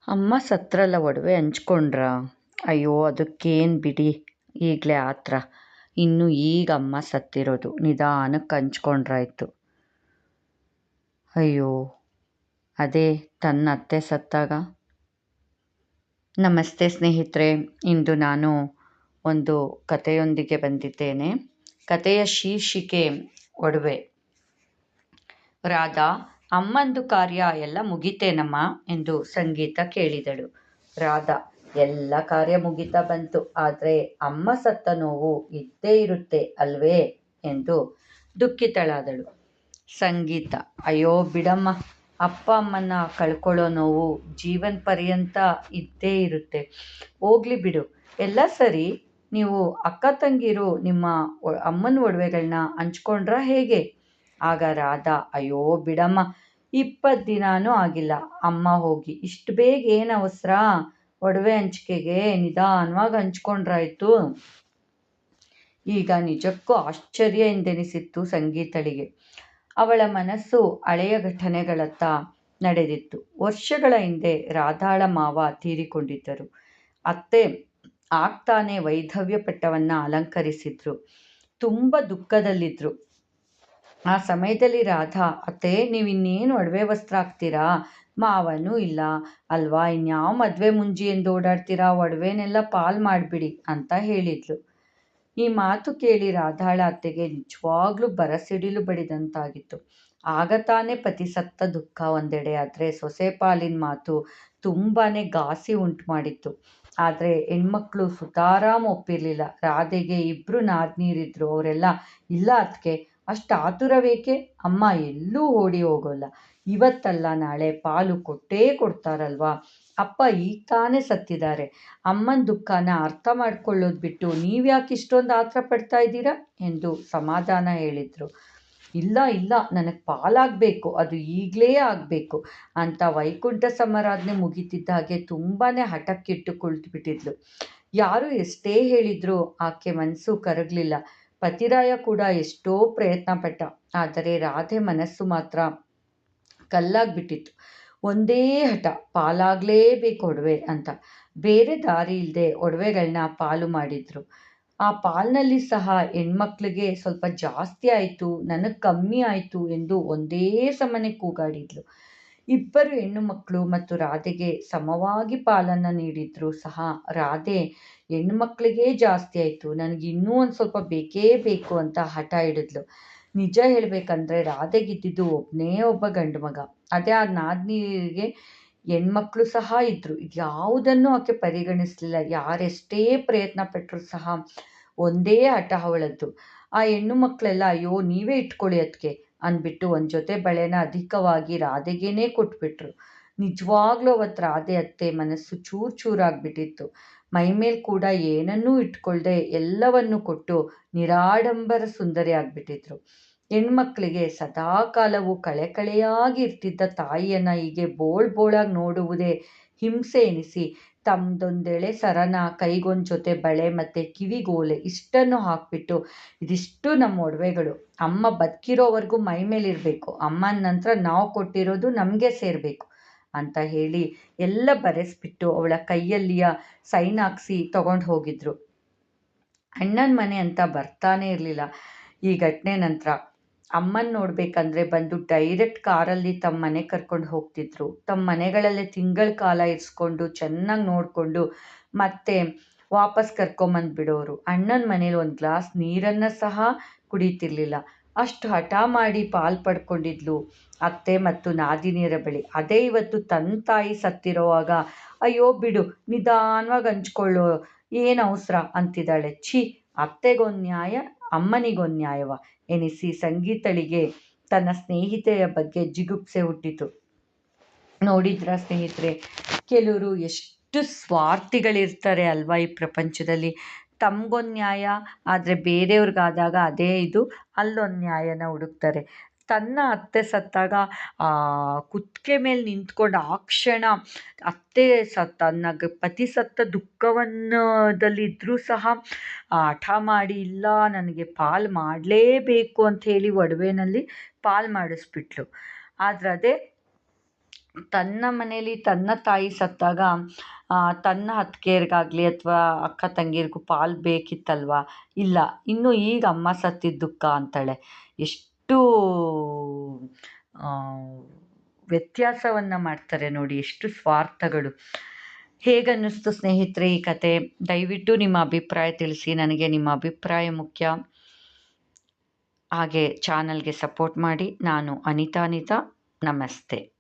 ಅಮ್ಮ ಸತ್ರಲ್ಲ ಒಡವೆ ಹಂಚ್ಕೊಂಡ್ರಾ? ಅಯ್ಯೋ ಅದಕ್ಕೇನು ಬಿಡಿ, ಈಗಲೇ ಆತ್ರ. ಇನ್ನು ಈಗ ಅಮ್ಮ ಸತ್ತಿರೋದು, ನಿಧಾನಕ್ಕೆ ಹಂಚ್ಕೊಂಡ್ರಾಯ್ತು. ಅಯ್ಯೋ ಅದೇ ತನ್ನ ಅತ್ತೆ ಸತ್ತಾಗ. ನಮಸ್ತೆ ಸ್ನೇಹಿತರೆ, ಇಂದು ನಾನು ಒಂದು ಕಥೆಯೊಂದಿಗೆ ಬಂದಿದ್ದೇನೆ. ಕಥೆಯ ಶೀರ್ಷಿಕೆ ಒಡವೆ. ರಾಧಾ, ಅಮ್ಮಂದು ಕಾರ್ಯ ಎಲ್ಲ ಮುಗಿತೇನಮ್ಮ ಎಂದು ಸಂಗೀತ ಕೇಳಿದಳು. ರಾಧಾ, ಎಲ್ಲ ಕಾರ್ಯ ಮುಗಿತಾ ಬಂತು, ಆದರೆ ಅಮ್ಮ ಸತ್ತ ನೋವು ಇದ್ದೇ ಇರುತ್ತೆ ಅಲ್ವೇ ಎಂದು ದುಃಖಿತಳಾದಳು. ಸಂಗೀತ, ಅಯ್ಯೋ ಬಿಡಮ್ಮ, ಅಪ್ಪ ಅಮ್ಮನ್ನ ಕಳ್ಕೊಳ್ಳೋ ನೋವು ಜೀವನ ಪರ್ಯಂತ ಇದ್ದೇ ಇರುತ್ತೆ. ಹೋಗ್ಲಿ ಬಿಡು, ಎಲ್ಲ ಸರಿ. ನೀವು ಅಕ್ಕ ತಂಗಿರು ನಿಮ್ಮ ಅಮ್ಮನ ಒಡವೆಗಳನ್ನ ಹಂಚ್ಕೊಂಡ್ರಾ ಹೇಗೆ? ಆಗ ರಾಧಾ, ಅಯ್ಯೋ ಬಿಡಮ್ಮ, 20 ದಿನಾನೂ ಆಗಿಲ್ಲ ಅಮ್ಮ ಹೋಗಿ, ಇಷ್ಟು ಬೇಗ ಏನು ಅವಸರ? ಒಡವೆ ಹಂಚಿಕೆಗೆ ನಿಧಾನವಾಗಿ ಹಂಚ್ಕೊಂಡ್ರಾಯ್ತು. ಈಗ ನಿಜಕ್ಕೂ ಆಶ್ಚರ್ಯ ಎಂದೆನಿಸಿತ್ತು ಸಂಗೀತಳಿಗೆ. ಅವಳ ಮನಸ್ಸು ಹಳೆಯ ಘಟನೆಗಳತ್ತ ನಡೆದಿತ್ತು. ವರ್ಷಗಳ ಹಿಂದೆ ರಾಧಾಳ ಮಾವ ತೀರಿಕೊಂಡಿದ್ದರು. ಅತ್ತೆ ಆಗ್ತಾನೆ ವೈಧವ್ಯ ಪಟ್ಟವನ್ನು ಅಲಂಕರಿಸಿದ್ರು. ತುಂಬ ದುಃಖದಲ್ಲಿದ್ದರು. ಆ ಸಮಯದಲ್ಲಿ ರಾಧಾ, ಅತ್ತೆ ನೀವಿನ್ನೇನು ಒಡವೆ ವಸ್ತ್ರ ಹಾಕ್ತೀರಾ? ಮಾವನೂ ಇಲ್ಲ ಅಲ್ವಾ, ಇನ್ಯಾವ ಮದುವೆ ಮುಂಜಿ ಎಂದು ಓಡಾಡ್ತೀರಾ? ಒಡವೆನೆಲ್ಲ ಪಾಲ್ ಮಾಡಿಬಿಡಿ ಅಂತ ಹೇಳಿದ್ಲು. ಈ ಮಾತು ಕೇಳಿ ರಾಧಾಳ ಅತ್ತೆಗೆ ನಿಜವಾಗ್ಲೂ ಬರಸಿಡಿಲು ಬಡಿದಂತಾಗಿತ್ತು. ಆಗ ತಾನೇ ಪತಿ ಸತ್ತ ದುಃಖ ಒಂದೆಡೆ, ಆದರೆ ಸೊಸೆ ಪಾಲಿನ ಮಾತು ತುಂಬಾನೇ ಘಾಸಿ ಉಂಟು ಮಾಡಿತ್ತು. ಆದರೆ ಹೆಣ್ಮಕ್ಳು ಸುತಾರಾಮ್ ಒಪ್ಪಿರಲಿಲ್ಲ. ರಾಧೆಗೆ 2 ನಾದ್ನೀರಿದ್ರು. ಅವರೆಲ್ಲ, ಇಲ್ಲ ಅದಕ್ಕೆ ಅಷ್ಟು ಆತುರವೇಕೆ? ಅಮ್ಮ ಎಲ್ಲೂ ಓಡಿ ಹೋಗೋಲ್ಲ, ಇವತ್ತಲ್ಲ ನಾಳೆ ಪಾಲು ಕೊಟ್ಟೇ ಕೊಡ್ತಾರಲ್ವಾ. ಅಪ್ಪ ಈಗ ತಾನೇ ಸತ್ತಿದ್ದಾರೆ. ಅಮ್ಮನ ದುಃಖನ ಅರ್ಥ ಮಾಡ್ಕೊಳ್ಳೋದು ಬಿಟ್ಟು ನೀವ್ಯಾಕೆ ಇಷ್ಟೊಂದು ಆತರ ಪಡ್ತಾ ಇದ್ದೀರಾ ಎಂದು ಸಮಾಧಾನ ಹೇಳಿದ್ರು. ಇಲ್ಲ ಇಲ್ಲ, ನನಗೆ ಪಾಲಾಗಬೇಕು, ಅದು ಈಗಲೇ ಆಗಬೇಕು ಅಂತ ವೈಕುಂಠ ಸಮಾರಾಧನೆ ಮುಗಿತಿದ್ದ ಹಾಗೆ ತುಂಬಾನೇ ಹಠಕ್ಕಿಟ್ಟು ಕುಳಿತುಬಿಟ್ಟಿದ್ಲು. ಯಾರು ಎಷ್ಟೇ ಹೇಳಿದ್ರು ಆಕೆ ಮನಸ್ಸು ಕರಗಲಿಲ್ಲ. ಪತಿರಾಯ ಕೂಡ ಎಷ್ಟೋ ಪ್ರಯತ್ನ ಪಟ್ಟ, ಆದರೆ ರಾಧೆ ಮನಸ್ಸು ಮಾತ್ರ ಕಲ್ಲಾಗ್ಬಿಟ್ಟಿತ್ತು. ಒಂದೇ ಹಠ, ಪಾಲಾಗಲೇಬೇಕು ಒಡವೆ ಅಂತ. ಬೇರೆ ದಾರಿ ಇಲ್ಲದೆ ಒಡವೆಗಳನ್ನ ಪಾಲು ಮಾಡಿದ್ರು. ಆ ಪಾಲ್ನಲ್ಲಿ ಸಹ ಹೆಣ್ಮಕ್ಳಿಗೆ ಸ್ವಲ್ಪ ಜಾಸ್ತಿ ಆಯಿತು, ನನಗೆ ಕಮ್ಮಿ ಆಯಿತು ಎಂದು ಒಂದೇ ಸಮನೆ ಕೂಗಾಡಿದ್ಲು. 2 ಹೆಣ್ಣು ಮಕ್ಕಳು ಮತ್ತು ರಾಧೆಗೆ ಸಮವಾಗಿ ಪಾಲನ್ನು ನೀಡಿದ್ರು ಸಹ ರಾಧೆ ಹೆಣ್ಣು ಮಕ್ಕಳಿಗೇ ಜಾಸ್ತಿ ಆಯಿತು, ನನಗೆ ಇನ್ನೂ ಒಂದು ಸ್ವಲ್ಪ ಬೇಕೇ ಬೇಕು ಅಂತ ಹಠ ಹಿಡಿದ್ಲು. ನಿಜ ಹೇಳಬೇಕಂದ್ರೆ ರಾಧೆಗಿದ್ದಿದ್ದು ಒಬ್ಬನೇ ಒಬ್ಬ ಗಂಡು ಮಗ. ಅದೇ ಆ ನಾದ್ನಿಗೆ ಹೆಣ್ಮಕ್ಳು ಸಹ ಇದ್ರು. ಇದ್ಯಾವುದನ್ನು ಆಕೆ ಪರಿಗಣಿಸಲಿಲ್ಲ. ಯಾರೆಷ್ಟೇ ಪ್ರಯತ್ನ ಪಟ್ಟರು ಸಹ ಒಂದೇ ಹಠ ಅವಳದ್ದು. ಆ ಹೆಣ್ಣು ಮಕ್ಕಳೆಲ್ಲ, ಅಯ್ಯೋ ನೀವೇ ಇಟ್ಕೊಳ್ಳಿ ಅದಕ್ಕೆ ಅಂದ್ಬಿಟ್ಟು ಒಂದು ಜೊತೆ ಬಳೆನ ಅಧಿಕವಾಗಿ ರಾಧೆಗೇನೆ ಕೊಟ್ಬಿಟ್ರು. ನಿಜವಾಗ್ಲೂ ಅವತ್ತು ರಾಧೆ ಅತ್ತೆ ಮನಸ್ಸು ಚೂರು ಚೂರಾಗ್ಬಿಟ್ಟಿತ್ತು. ಮೈಮೇಲೆ ಕೂಡ ಏನನ್ನೂ ಇಟ್ಕೊಳ್ದೆ ಎಲ್ಲವನ್ನು ಕೊಟ್ಟು ನಿರಾಡಂಬರ ಸುಂದರಿ ಆಗ್ಬಿಟ್ಟಿದ್ರು. ಹೆಣ್ಮಕ್ಳಿಗೆ ಸದಾ ಕಾಲವೂ ಕಳೆಯಾಗಿ ಇರ್ತಿದ್ದ ತಾಯಿಯನ್ನ ಹೀಗೆ ಬೋಳಾಗಿ ನೋಡುವುದೇ ಹಿಂಸೆ ಎನಿಸಿ ತಮ್ಮದೊಂದೆಳೆ ಸರನ, ಕೈಗೊಂದು ಜೊತೆ ಬಳೆ ಮತ್ತು ಕಿವಿಗೋಲೆ ಇಷ್ಟನ್ನು ಹಾಕ್ಬಿಟ್ಟು, ಇದಿಷ್ಟು ನಮ್ಮ ಒಡವೆಗಳು, ಅಮ್ಮ ಬದುಕಿರೋವರೆಗೂ ಮೈ ಮೇಲಿರಬೇಕು, ಅಮ್ಮನ ನಂತರ ನಾವು ಕೊಟ್ಟಿರೋದು ನಮಗೆ ಸೇರಬೇಕು ಅಂತ ಹೇಳಿ ಎಲ್ಲ ಬರೆಸ್ಬಿಟ್ಟು ಅವಳ ಕೈಯಲ್ಲಿಯ ಸೈನ್ ಹಾಕ್ಸಿ ತಗೊಂಡು ಹೋಗಿದ್ರು. ಅಣ್ಣನ ಮನೆ ಅಂತ ಬರ್ತಾನೆ ಇರಲಿಲ್ಲ. ಈ ಘಟನೆ ನಂತರ ಅಮ್ಮನ ನೋಡ್ಬೇಕಂದ್ರೆ ಬಂದು ಡೈರೆಕ್ಟ್ ಕಾರಲ್ಲಿ ತಮ್ಮ ಮನೆ ಕರ್ಕೊಂಡು ಹೋಗ್ತಿದ್ರು. ತಮ್ಮ ಮನೆಗಳಲ್ಲೇ ತಿಂಗಳ ಕಾಲ ಇರಿಸ್ಕೊಂಡು ಚೆನ್ನಾಗಿ ನೋಡಿಕೊಂಡು ಮತ್ತೆ ವಾಪಸ್ ಕರ್ಕೊಂಬಂದ್ಬಿಡೋರು. ಅಣ್ಣನ ಮನೇಲಿ ಒಂದು ಗ್ಲಾಸ್ ನೀರನ್ನು ಸಹ ಕುಡಿತಿರ್ಲಿಲ್ಲ. ಅಷ್ಟು ಹಠ ಮಾಡಿ ಪಾಲು ಪಡ್ಕೊಂಡಿದ್ಲು ಅತ್ತೆ ಮತ್ತು ನಾದಿನಿಯರ ಬಳಿ. ಅದೇ ಇವತ್ತು ತನ್ನ ತಾಯಿ ಸತ್ತಿರೋವಾಗ, ಅಯ್ಯೋ ಬಿಡು ನಿಧಾನವಾಗಿ ಹಂಚ್ಕೊಳ್ಳೋ, ಏನು ಅವಸರ ಅಂತಿದ್ದಾಳೆ. ಛೀ, ಅತ್ತೆಗೊಂದು ನ್ಯಾಯ, ಅಮ್ಮನಿಗೊಂದು ನ್ಯಾಯವ ಎನಿಸಿ ಸಂಗೀತಳಿಗೆ ತನ್ನ ಸ್ನೇಹಿತೆಯ ಬಗ್ಗೆ ಜಿಗುಪ್ಸೆ ಹುಟ್ಟಿತು. ನೋಡಿದ್ರ ಸ್ನೇಹಿತರೆ, ಕೆಲವರು ಎಷ್ಟು ಸ್ವಾರ್ಥಿಗಳಿರ್ತಾರೆ ಅಲ್ವಾ ಈ ಪ್ರಪಂಚದಲ್ಲಿ. ತಮಗೊಂದು ನ್ಯಾಯ, ಆದರೆ ಬೇರೆಯವ್ರಿಗಾದಾಗ ಅದೇ ಇದು, ಅಲ್ಲೊಂದು ನ್ಯಾಯನ ಹುಡುಕ್ತಾರೆ. ತನ್ನ ಅತ್ತೆ ಸತ್ತಾಗ ಕುತ್ತಿಗೆ ಮೇಲೆ ನಿಂತ್ಕೊಂಡು ಆ ಕ್ಷಣ ಅತ್ತೆ ತನ್ನ ಪತಿ ಸತ್ತ ದುಃಖವನ್ನದಲ್ಲಿದ್ದರೂ ಸಹ ಹಠ ಮಾಡಿ, ಇಲ್ಲ ನನಗೆ ಪಾಲು ಮಾಡಲೇಬೇಕು ಅಂಥೇಳಿ ಒಡವೆನಲ್ಲಿ ಪಾಲು ಮಾಡಿಸ್ಬಿಟ್ಲು. ಆದರೆ ಅದೇ ತನ್ನ ಮನೇಲಿ ತನ್ನ ತಾಯಿ ಸತ್ತಾಗ ತನ್ನ ಅತ್ತಿಗೆಯರಿಗಾಗಲಿ ಅಥವಾ ಅಕ್ಕ ತಂಗಿಯರಿಗೂ ಪಾಲು ಬೇಕಿತ್ತಲ್ವಾ? ಇಲ್ಲ, ಇನ್ನು ಈಗ ಅಮ್ಮ ಸತ್ತಿದ್ದ ದುಃಖ ಅಂತಾಳೆ. ಎಷ್ಟು ವ್ಯತ್ಯಾಸವನ್ನು ಮಾಡ್ತಾರೆ ನೋಡಿ, ಎಷ್ಟು ಸ್ವಾರ್ಥಗಳು. ಹೇಗನ್ನಿಸ್ತು ಸ್ನೇಹಿತರೆ ಈ ಕತೆ? ದಯವಿಟ್ಟು ನಿಮ್ಮ ಅಭಿಪ್ರಾಯ ತಿಳಿಸಿ. ನನಗೆ ನಿಮ್ಮ ಅಭಿಪ್ರಾಯ ಮುಖ್ಯ. ಹಾಗೆ ಚಾನಲ್ಗೆ ಸಪೋರ್ಟ್ ಮಾಡಿ. ನಾನು ಅನಿತಾ. ನಮಸ್ತೆ.